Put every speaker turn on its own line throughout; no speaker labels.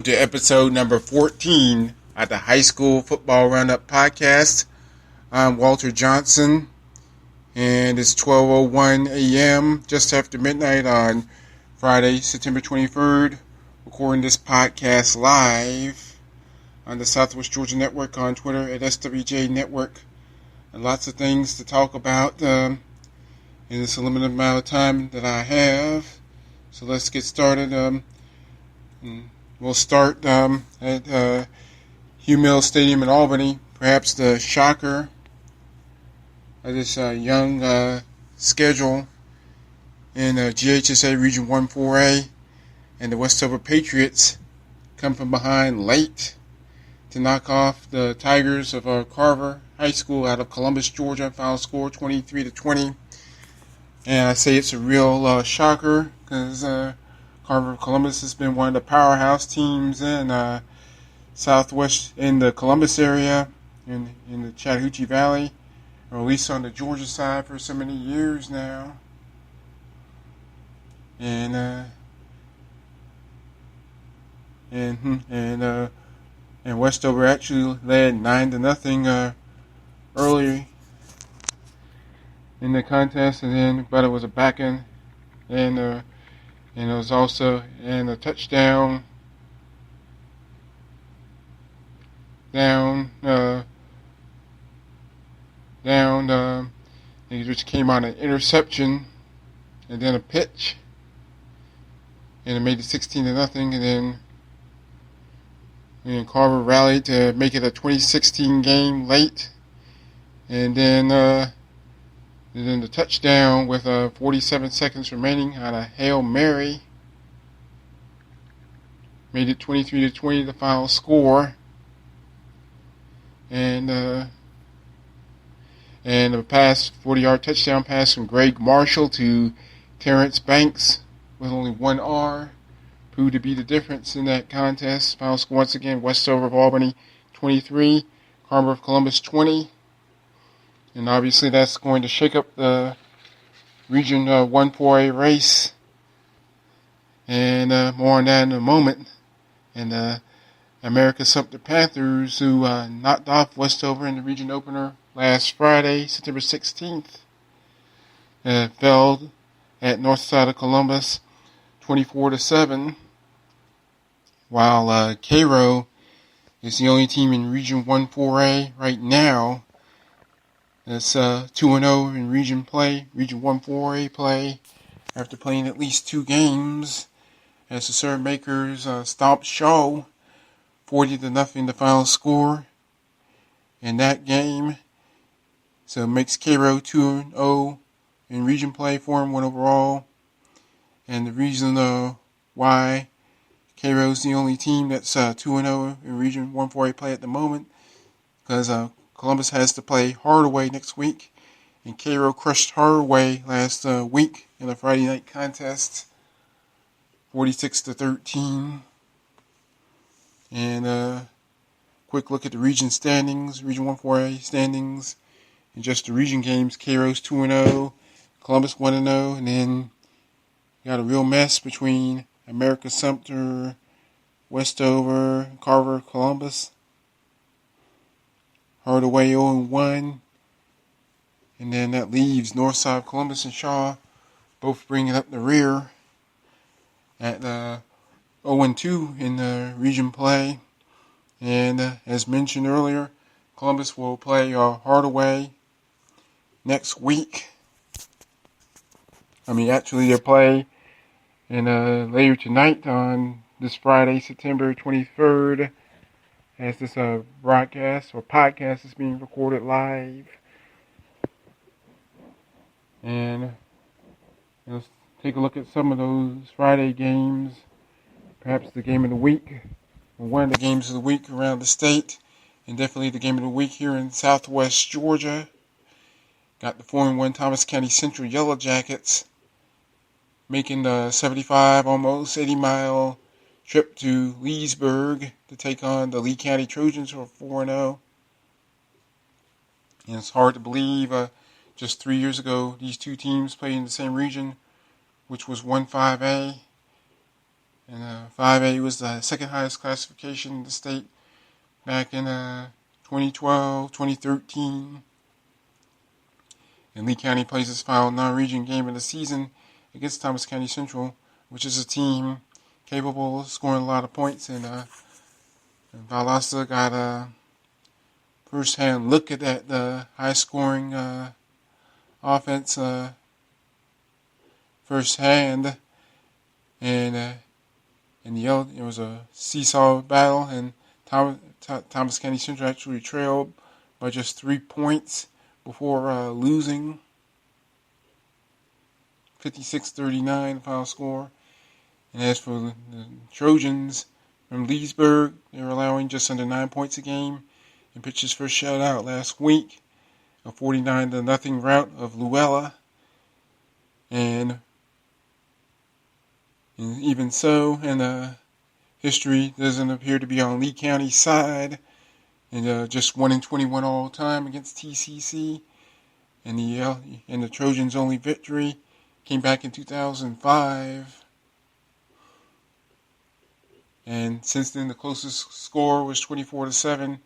to episode number 14 at the High School Football Roundup podcast. I'm Walter Johnson, and it's 12:01 a.m., just after midnight on Friday, September 23rd, recording this podcast live on the Southwest Georgia Network on Twitter at SWJ Network. And lots of things to talk about in this limited amount of time that I have. So let's get started. We'll start at Hugh Mills Stadium in Albany. Perhaps the shocker of this young schedule in GHSA Region 1-4A, and the Westover Patriots come from behind late to knock off the Tigers of Carver High School out of Columbus, Georgia. Final score 23-20. And I say it's a real shocker because Carver Columbus has been one of the powerhouse teams in Southwest, in the Columbus area, in the Chattahoochee Valley, or at least on the Georgia side for so many years now. And Westover actually led 9-0 early in the contest, but it was a back end, and it was also a touchdown which came on an interception and then a pitch, and it made it 16-0, and Carver rallied to make it a 2016 game late, and then the touchdown with 47 seconds remaining on a Hail Mary made it 23-20, the final score. And a pass, 40-yard touchdown pass from Greg Marshall to Terrence Banks with only one R proved to be the difference in that contest. Final score once again: Westover of Albany 23, Carver of Columbus 20. And obviously that's going to shake up the Region 1-4A race. And more on that in a moment. And America Sumter Panthers, who knocked off Westover in the region opener last Friday, September 16th, fell at north side of Columbus 24-7. While Cairo is the only team in Region 1-4A right now that's 2-0 in Region 1-4A play, after playing at least 2 games, as the Surrey Makers stomped Shaw 40-0, the final score in that game. So it makes Cairo 2-0 in region play, 4-1 overall. And the reason why Cairo is the only team that's 2-0 in Region 1-4A play at the moment, because Columbus has to play Hardaway next week, and Cairo crushed Hardaway last week in a Friday night contest, 46-13. And quick look at the region standings, Region 1-4A standings, and just the region games. Cairo's 2-0, Columbus 1-0, and then you got a real mess between America Sumter, Westover, Carver, Columbus. Hardaway 0-1, and then that leaves Northside, Columbus, and Shaw both bringing up the rear at 0-2 in the region play. And as mentioned earlier, Columbus will play Hardaway next week. Actually, they'll play later tonight on this Friday, September 23rd, as this broadcast or podcast is being recorded live. And let's take a look at some of those Friday games. Perhaps the game of the week, or one of the games of the week around the state, and definitely the game of the week here in Southwest Georgia. Got the 4-1 Thomas County Central Yellow Jackets making the 75, almost 80-mile trip to Leesburg to take on the Lee County Trojans, who are 4-0. And it's hard to believe just 3 years ago these two teams played in the same region, which was 1-5A. And 5A was the second highest classification in the state back in 2012, 2013. And Lee County plays its final non-region game of the season against Thomas County Central, which is a team capable of scoring a lot of points. And Valdosta got a first-hand look at that high-scoring offense firsthand. And it was a seesaw battle, and Thomas County Central actually trailed by just 3 points before losing 56-39 final score. And as for the Trojans from Leesburg, they were allowing just under 9 points a game and pitched his first shutout last week, a 49-0 rout of Luella. And even so, history doesn't appear to be on Lee County's side, and just 1-21 all time against TCC, and the Trojans' only victory came back in 2005. And since then, the closest score was 24-7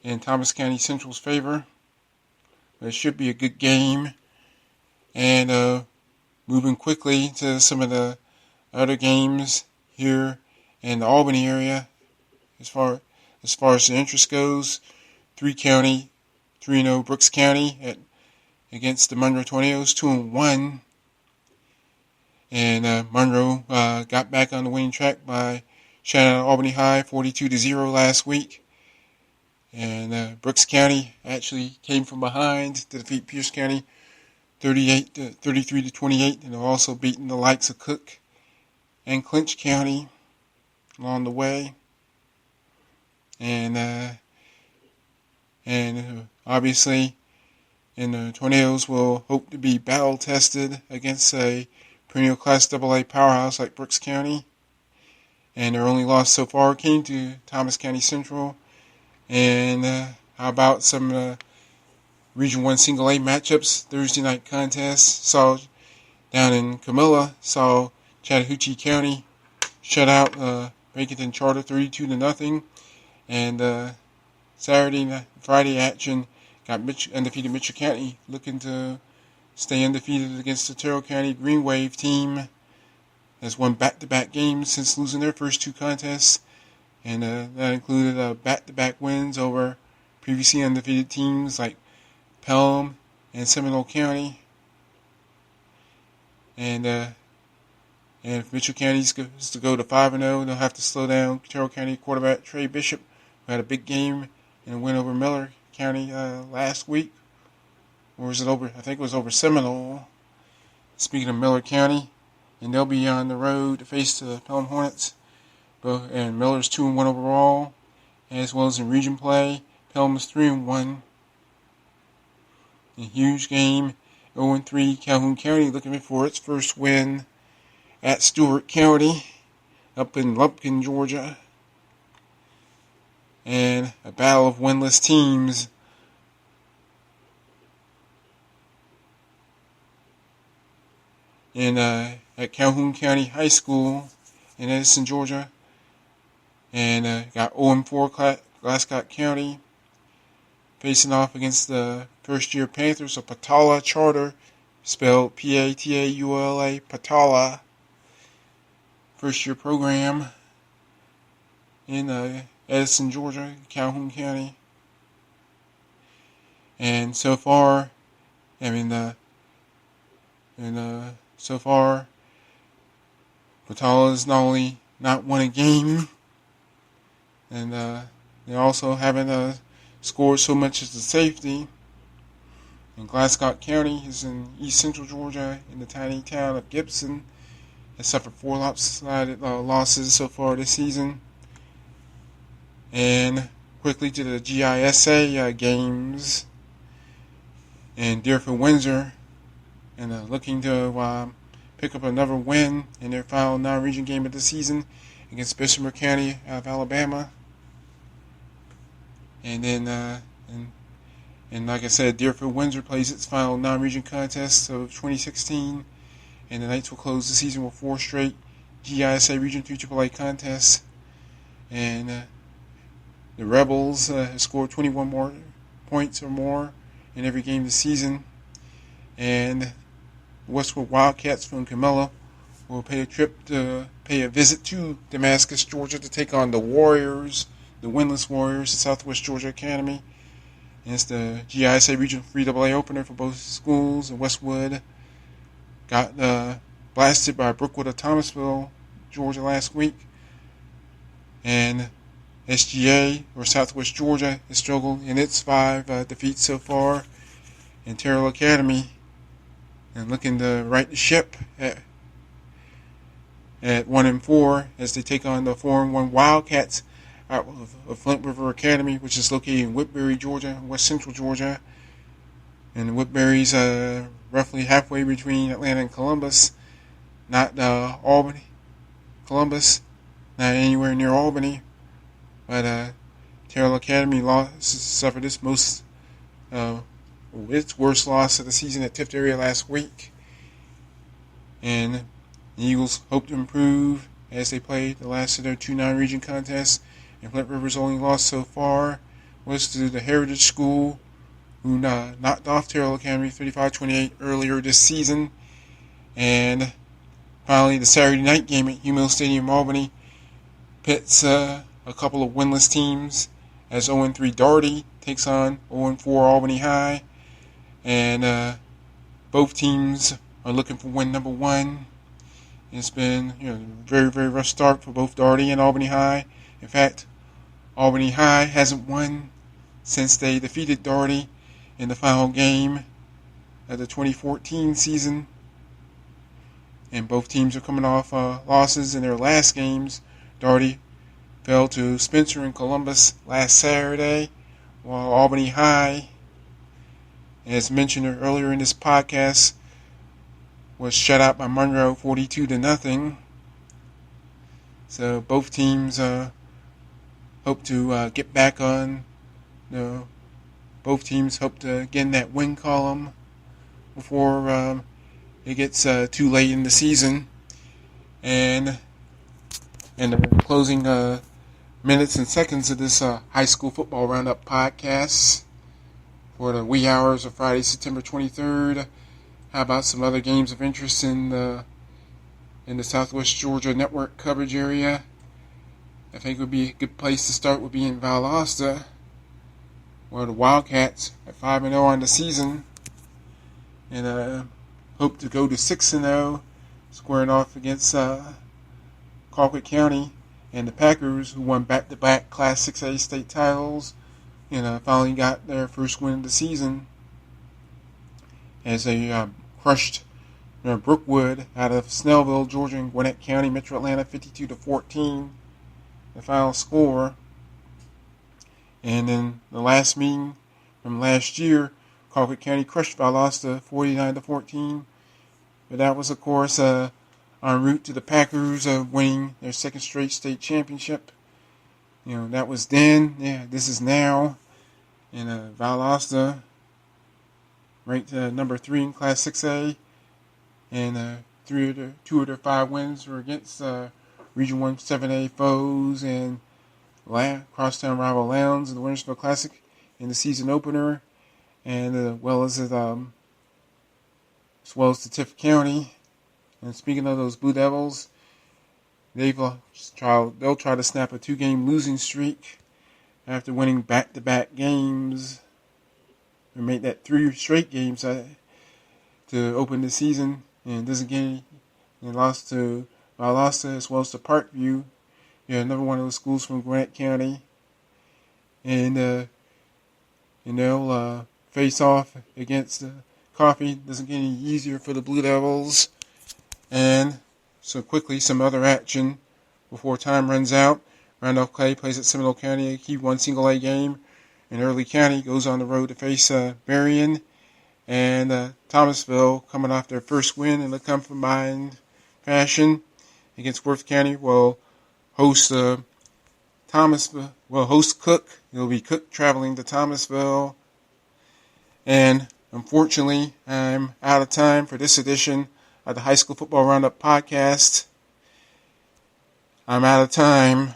in Thomas County Central's favor. But it should be a good game. And moving quickly to some of the other games here in the Albany area, as far as the interest goes, 3-0 Brooks County against the Monroe Tornadoes, 2-1. And Monroe got back on the winning track by shutting out Albany High 42-0 last week. And Brooks County actually came from behind to defeat Pierce County 33-28, and they've also beaten the likes of Cook and Clinch County along the way. And obviously, the Tornadoes will hope to be battle tested against a perennial Class AA powerhouse like Brooks County. And their only loss so far came to Thomas County Central. And how about some Region 1 Single A matchups? Thursday night contest saw down in Camilla, saw Chattahoochee County shut out Rankin Charter 32-0. And Friday action got undefeated Mitchell County looking to stay undefeated against the Terrell County Green Wave team. Has won back-to-back games since losing their first two contests, and that included back-to-back wins over previously undefeated teams like Pelham and Seminole County. And if Mitchell County is to go to 5-0, they'll have to slow down Terrell County quarterback Trey Bishop, who had a big game and a win over Miller County last week. Or was it over? I think it was over Seminole. Speaking of Miller County, and they'll be on the road to face the Pelham Hornets. And Miller's 2-1 overall, as well as in region play. Pelham is 3-1. A huge game. 0-3 Calhoun County looking for its first win at Stewart County, up in Lumpkin, Georgia. And a battle of winless teams. At Calhoun County High School in Edison, Georgia. And got 0-4 Glasgow County facing off against the first-year Panthers of Patala Charter, spelled P-A-T-A-U-L-A, Patala. First-year program in Edison, Georgia, Calhoun County. And so far, so far, Patala's not only not won a game, and they also haven't scored so much as the safety. And Glasgow County is in east central Georgia in the tiny town of Gibson. Has suffered 4 lopsided losses so far this season. And quickly to the GISA games. And Deerfield Windsor, and looking to pick up another win in their final non-region game of the season against Bessemer County out of Alabama. And then, and like I said, Deerfield Windsor plays its final non-region contest of 2016, and the Knights will close the season with 4 straight GISA Region 3 AAA contest. And the Rebels have scored 21 more points or more in every game this season. And the Westwood Wildcats from Camilla will pay a visit to Damascus, Georgia to take on the Warriors, the winless Warriors, the Southwest Georgia Academy. And it's the GISA Region 3 AA opener for both schools. And Westwood got blasted by Brookwood of Thomasville, Georgia last week. And SGA, or Southwest Georgia, has struggled in its 5 defeats so far. And Terrell Academy and looking to right the ship at 1-4 as they take on the 4-1 Wildcats out of Flint River Academy, which is located in Woodbury, Georgia, West Central Georgia. And Woodbury's roughly halfway between Atlanta and Columbus, not Albany. Columbus, not anywhere near Albany, but Terrell Academy suffered its worst loss of the season at Tift area last week. And the Eagles hope to improve as they play the last of their 2 non-region contests. And Flint River's only loss so far was to the Heritage School, who knocked off Terrell Academy 35-28 earlier this season. And finally, the Saturday night game at Hugh Mills Stadium, Albany, pits a couple of winless teams as 0-3 Darty takes on 0-4 Albany High. And both teams are looking for win number 1. It's been a very, very rough start for both Darty and Albany High. In fact, Albany High hasn't won since they defeated Darty in the final game of the 2014 season. And both teams are coming off losses in their last games. Darty fell to Spencer and Columbus last Saturday, while Albany High, as mentioned earlier in this podcast, was shut out by Monroe 42-0. So both teams hope to get back on. Both teams hope to get in that win column before it gets too late in the season. And the closing minutes and seconds of this high school football roundup podcast for the wee hours of Friday, September 23rd. How about some other games of interest in the Southwest Georgia network coverage area? I think would be a good place to start would be in Valdosta, where the Wildcats at 5-0 on the season, and hope to go to 6-0, squaring off against Colquitt County and the Packers, who won back-to-back Class 6A state titles, and finally got their first win of the season as they crushed Brookwood out of Snellville, Georgia, and Gwinnett County, Metro Atlanta, 52-14, the final score. And then the last meeting from last year, Colquitt County crushed Valdosta 49-14. But that was, of course, en route to the Packers winning their second straight state championship. That was then. Yeah, this is now. And Valdosta ranked number 3 in Class 6A. And 2 of their 5 wins were against Region 1 7A foes and crosstown rival Lowndes in the Wintersville Classic in the season opener, and as well as the Tift County. And speaking of those Blue Devils, they'll try to snap a 2-game losing streak after winning back-to-back games, and make that 3 straight games to open the season. And doesn't get any, and lost to Valdosta as well as to Parkview. Another one of those schools from Gwinnett County. And they'll face off against Coffee. Doesn't get any easier for the Blue Devils. And so quickly, some other action before time runs out. Randolph Clay plays at Seminole County, a key 1 single-A game. And Early County goes on the road to face Berrien. And Thomasville, coming off their first win in the combined fashion against Worth County, will host Thomasville. Will host Cook. It'll be Cook traveling to Thomasville. And unfortunately, I'm out of time for this edition of the High School Football Roundup podcast. I'm out of time.